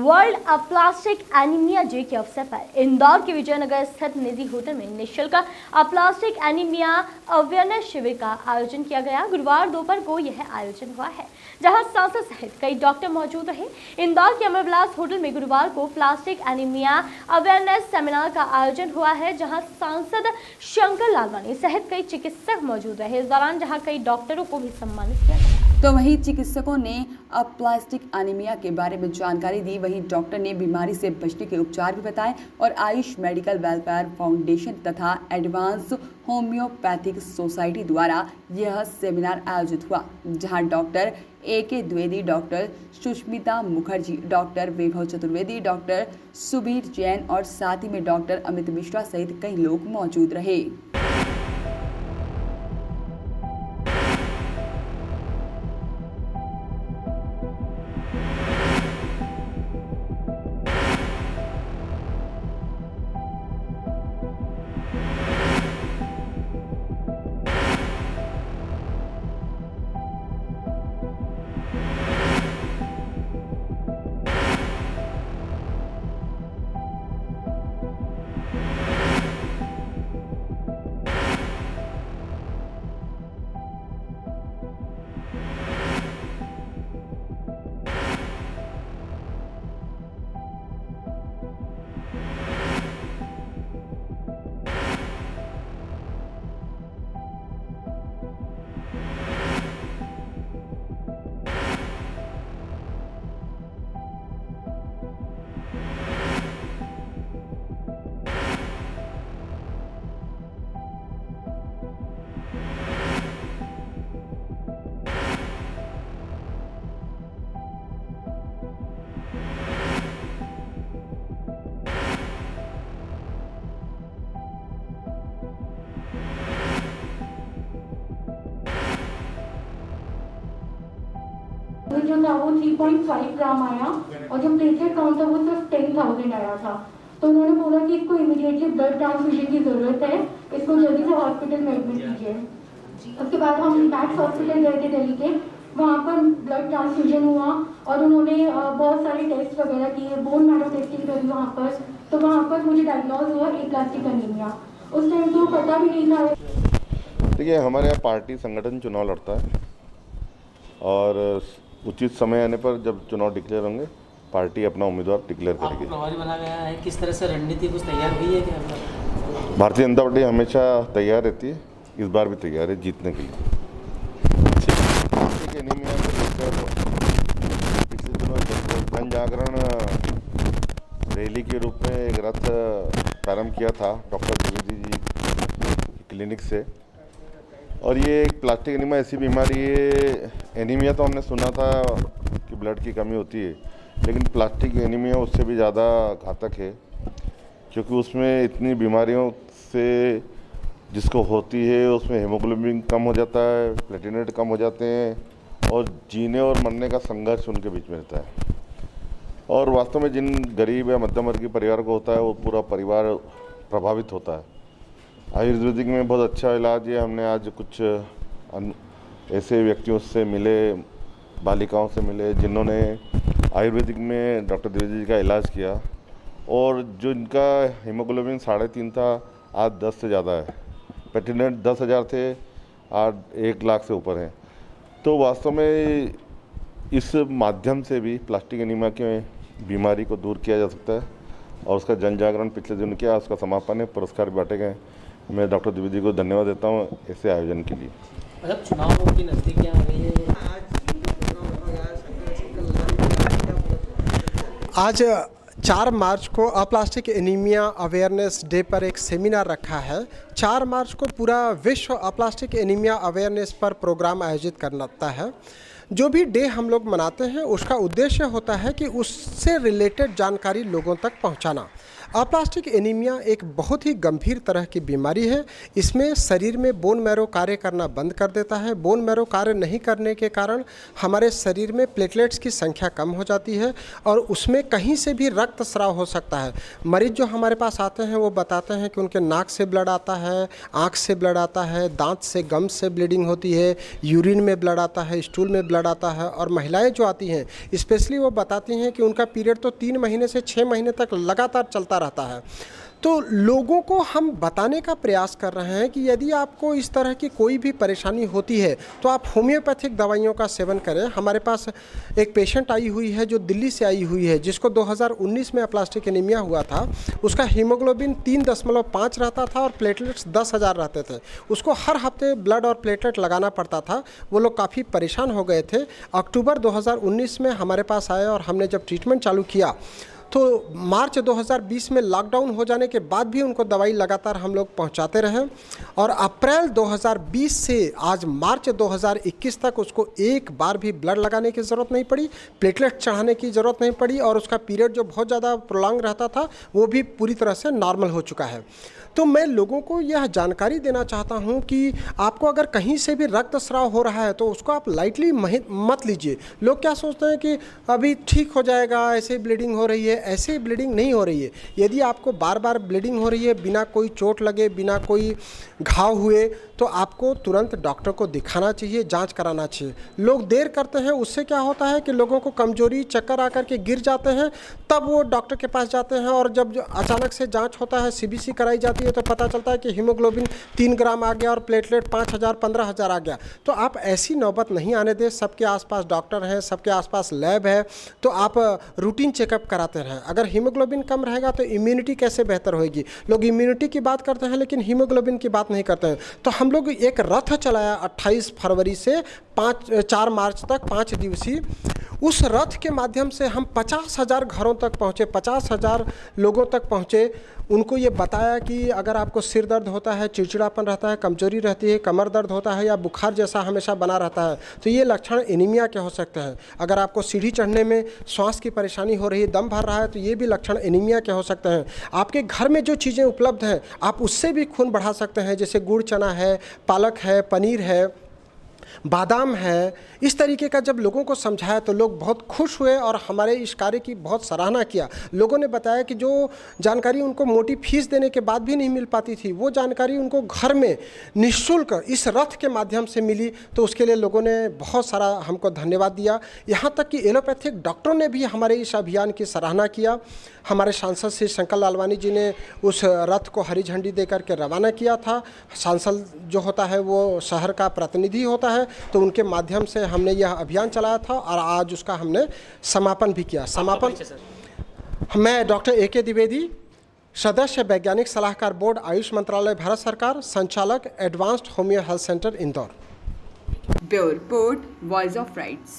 World aplastic anaemia day के अवसर पर इंदौर के विजयनगर स्थित निधि होटल में निःशुल्क अप्लास्टिक एनीमिया अवेयरनेस शिविर का आयोजन किया गया। गुरुवार दोपहर को यह आयोजन हुआ है, जहां सांसद सहित कई डॉक्टर मौजूद रहे। इंदौर के अमरविलास होटल में गुरुवार को प्लास्टिक एनीमिया अवेयरनेस सेमिनार का आयोजन हुआ है, जहां सांसद शंकर लालवानी सहित कई चिकित्सक मौजूद रहे। इस दौरान जहां कई डॉक्टरों को भी सम्मानित किया गया। तो वहीं चिकित्सकों ने अब प्लास्टिक एनीमिया के बारे में जानकारी दी। वहीं डॉक्टर ने बीमारी से बचने के उपचार भी बताए और आयुष मेडिकल वेलफेयर फाउंडेशन तथा एडवांस होम्योपैथिक सोसाइटी द्वारा यह सेमिनार आयोजित हुआ, जहां doctor AK Dwivedi, doctor Sushmita Mukherjee, doctor Vaibhav Chaturvedi, doctor Subir Jain और साथ ही में डॉक्टर अमित मिश्रा सहित कई लोग मौजूद रहे। जो था वो 3.5 ग्राम आया और जो प्लेटलेट काउंट था वो सिर्फ 10,000 आया था। तो उन्होंने बोला कि इसको इमीडिएटली ब्लड ट्रांसफ्यूजन की जरूरत है, इसको जल्दी से हॉस्पिटल में एडमिट कीजिए। उसके बाद हम मैक्स हॉस्पिटल गए थे दिल्ली के, वहाँ पर ब्लड ट्रांसफ्यूजन हुआ और उन्होंने बहुत सारे टेस्ट वगैरह किए, बोन मैरो टेस्टिंग करी वहाँ पर। तो वहाँ पर मुझे डायग्नोज हुआ एप्लास्टिक एनीमिया। उस टाइम तो पता भी नहीं था। देखिए, हमारे यहाँ पार्टी संगठन चुनाव लड़ता है और उचित समय आने पर जब चुनाव डिक्लेयर होंगे, पार्टी अपना उम्मीदवार डिक्लेयर करेगी। प्रभारी बना गया है, किस तरह से रणनीति कुछ तैयार हुई है क्या? भारतीय जनता पार्टी हमेशा तैयार रहती है, इस बार भी तैयार है जीतने के लिए। एनीमिया को लेकर पिछले दिनों जन जागरण रैली के रूप में एक रथ प्रारंभ किया था डॉक्टर द्विवेदी जी क्लिनिक से। और ये एक प्लास्टिक एनीमिया ऐसी बीमारी है, एनीमिया तो हमने सुना था कि ब्लड की कमी होती है, लेकिन प्लास्टिक एनीमिया उससे भी ज़्यादा घातक है, क्योंकि उसमें इतनी बीमारियों से जिसको होती है उसमें हेमोग्लोबिन कम हो जाता है, प्लेटलेट कम हो जाते हैं और जीने और मरने का संघर्ष उनके बीच में रहता है। और वास्तव में जिन गरीब या मध्यम वर्गीय परिवार को होता है वो पूरा परिवार प्रभावित होता है। आयुर्वेदिक में बहुत अच्छा इलाज है। हमने आज कुछ ऐसे व्यक्तियों से मिले, बालिकाओं से मिले जिन्होंने आयुर्वेदिक में डॉक्टर द्विवेदी जी का इलाज किया और जो इनका हीमोग्लोबिन 3.5 था, आज 10 से ज़्यादा है। प्लेटलेट 10,000 थे, आज 1 लाख से ऊपर हैं। तो वास्तव में इस माध्यम से भी प्लास्टिक एनीमिया की बीमारी को दूर किया जा सकता है और उसका जन जागरण पिछले दिन किया, उसका समापन है, पुरस्कार बांटे गए। मैं डॉक्टर द्विवेदी को धन्यवाद देता हूँ ऐसे आयोजन के लिए। मतलब चुनाव की नज़दीकियाँ आ गई है। आज 4 मार्च को अप्लास्टिक एनीमिया अवेयरनेस डे पर एक सेमिनार रखा है। 4 मार्च को पूरा विश्व अप्लास्टिक एनीमिया अवेयरनेस पर प्रोग्राम आयोजित करता है। जो भी डे हम लोग मनाते हैं उसका उद्देश्य होता है कि उससे रिलेटेड जानकारी लोगों तक पहुंचाना। अप्लास्टिक एनीमिया एक बहुत ही गंभीर तरह की बीमारी है। इसमें शरीर में बोन मैरो कार्य करना बंद कर देता है। बोन मैरो कार्य नहीं करने के कारण हमारे शरीर में प्लेटलेट्स की संख्या कम हो जाती है और उसमें कहीं से भी रक्त स्राव हो सकता है। मरीज जो हमारे पास आते हैं वो बताते हैं कि उनके नाक से ब्लड आता है, आँख से ब्लड आता है, दांत से गम से ब्लीडिंग होती है, यूरिन में ब्लड आता है, स्टूल में ब्लड आता है। और महिलाएं जो आती हैं स्पेशली वो बताती हैं कि उनका पीरियड तो 3 महीने से 6 महीने तक लगातार चलता रहता है। तो लोगों को हम बताने का प्रयास कर रहे हैं कि यदि आपको इस तरह की कोई भी परेशानी होती है तो आप होम्योपैथिक दवाइयों का सेवन करें। हमारे पास एक पेशेंट आई हुई है जो दिल्ली से आई हुई है, जिसको 2019 में अप्लास्टिक एनीमिया हुआ था। उसका हीमोग्लोबिन 3.5 रहता था और प्लेटलेट्स 10,000 रहते थे। उसको हर हफ्ते ब्लड और प्लेटलेट लगाना पड़ता था। वो लोग काफ़ी परेशान हो गए थे। अक्टूबर 2019 में हमारे पास आए और हमने जब ट्रीटमेंट चालू किया तो मार्च 2020 में लॉकडाउन हो जाने के बाद भी उनको दवाई लगातार हम लोग पहुंचाते रहे और अप्रैल 2020 से आज मार्च 2021 तक उसको एक बार भी ब्लड लगाने की ज़रूरत नहीं पड़ी, प्लेटलेट चढ़ाने की ज़रूरत नहीं पड़ी और उसका पीरियड जो बहुत ज़्यादा प्रोलॉन्ग रहता था वो भी पूरी तरह से नॉर्मल हो चुका है। तो मैं लोगों को यह जानकारी देना चाहता हूं कि आपको अगर कहीं से भी रक्तस्राव हो रहा है तो उसको आप लाइटली मत लीजिए। लोग क्या सोचते हैं कि अभी ठीक हो जाएगा, ऐसे ब्लीडिंग हो रही है। ऐसे ब्लीडिंग नहीं हो रही है। यदि आपको बार बार ब्लीडिंग हो रही है बिना कोई चोट लगे, बिना कोई घाव हुए, तो आपको तुरंत डॉक्टर को दिखाना चाहिए, जांच कराना चाहिए। लोग देर करते हैं, उससे क्या होता है कि लोगों को कमजोरी, चक्कर आकर के गिर जाते हैं, तब वो डॉक्टर के पास जाते हैं और जब अचानक से जांच होता है, सीबीसी कराई जाती है तो पता चलता है कि हीमोग्लोबिन 3 ग्राम आ गया और प्लेटलेट 5,000 15,000 आ गया। तो आप ऐसी नौबत नहीं आने दें। सबके आसपास डॉक्टर हैं, सबके आसपास लैब है, तो आप रूटीन चेकअप कराते रहें। अगर हीमोग्लोबिन कम रहेगा तो इम्यूनिटी कैसे बेहतर होगी। लोग इम्यूनिटी की बात करते हैं लेकिन हीमोग्लोबिन की बात नहीं करते हैं। तो हम लोग एक रथ चलाया 28 फरवरी से 4 मार्च तक 5 दिवसीय। उस रथ के माध्यम से हम 50,000 घरों तक पहुँचे, 50,000 लोगों तक पहुँचे। उनको ये बताया कि अगर आपको सिर दर्द होता है, चिड़चिड़ापन रहता है, कमजोरी रहती है, कमर दर्द होता है या बुखार जैसा हमेशा बना रहता है तो ये लक्षण एनीमिया के हो सकते हैं। अगर आपको सीढ़ी चढ़ने में श्वास की परेशानी हो रही है, दम भर रहा है तो ये भी लक्षण एनीमिया के हो सकते हैं। आपके घर में जो चीज़ें उपलब्ध हैं आप उससे भी खून बढ़ा सकते हैं, जैसे गुड़ चना है, पालक है, पनीर है, बादाम है। इस तरीके का जब लोगों को समझाया तो लोग बहुत खुश हुए और हमारे इस कार्य की बहुत सराहना किया। लोगों ने बताया कि जो जानकारी उनको मोटी फीस देने के बाद भी नहीं मिल पाती थी, वो जानकारी उनको घर में निःशुल्क इस रथ के माध्यम से मिली। तो उसके लिए लोगों ने बहुत सारा हमको धन्यवाद दिया। यहाँ तक कि एलोपैथिक डॉक्टरों ने भी हमारे इस अभियान की सराहना किया। हमारे सांसद श्री शंकर लालवानी जी ने उस रथ को हरी झंडी देकर के रवाना किया था। सांसद जो होता है वो शहर का प्रतिनिधि होता है, तो उनके माध्यम से हमने यह अभियान चलाया था और आज उसका हमने समापन भी किया। समापन मैं डॉक्टर AK द्विवेदी, सदस्य वैज्ञानिक सलाहकार बोर्ड, आयुष मंत्रालय, भारत सरकार, संचालक advanced homeo health centre, Indore. Bureau report, voice of rights.